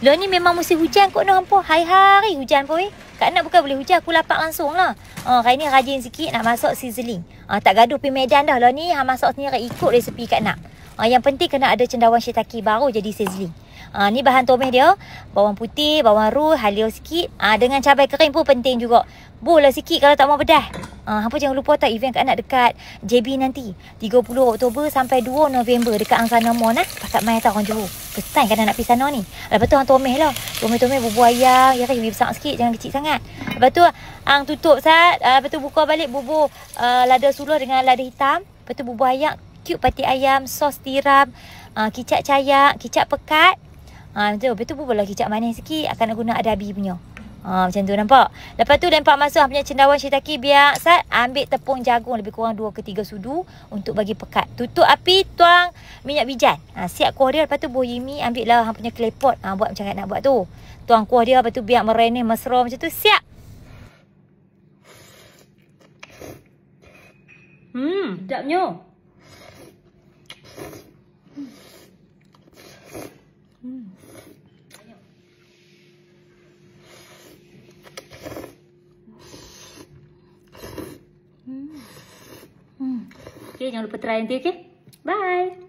Lo ni memang musim hujan kot no hampa. Hari-hari hujan pun Kak Nak bukan boleh hujan, aku lapak langsung lah. Kali ni rajin sikit nak masak sizzling. Tak gaduh pergi medan dah. Lo ni masak sendiri ikut resepi Kak Nak. Yang penting kena ada cendawan shiitake baru jadi sizzling. Ni bahan tomat dia. Bawang putih, bawang ru, halia sikit. Dengan cabai kering pun penting juga. Boleh sikit kalau tak mau pedas. Hampa jangan lupa tak event Kak Nak dekat JB nanti. 30 Oktober sampai 2 November dekat Angsana Mall nah. Pakat main tau orang Johor. Pesan Kak Nak pergi sana ni. Lepas tu hang tomat lah. Tomat bubur ayam. Ya kan besar sikit, jangan kecil sangat. Lepas tu hang tutup sat. Lepas tu buka balik bubur lada suluh dengan lada hitam. Lepas tu bubur ayam, cube pati ayam, sos tiram, kicap cayak, kicap pekat. Lepas tu bubur lah kicap manis sikit. Akan nak guna adabi punya. Macam tu nampak. Lepas tu lempak masuk punya cendawan shiitake biar sat. Ambil tepung jagung lebih kurang 2 ke 3 sudu untuk bagi pekat. Tutup api, tuang minyak bijan. Siap kuah dia. Lepas tu bohimi ambil lah hang punya klepot. Buat macam Kak Nak buat tu. Tuang kuah dia. Lepas tu biar merenih mesra macam tu. Siap. Sedapnya. Okay, jangan lupa try nanti, okay? Bye!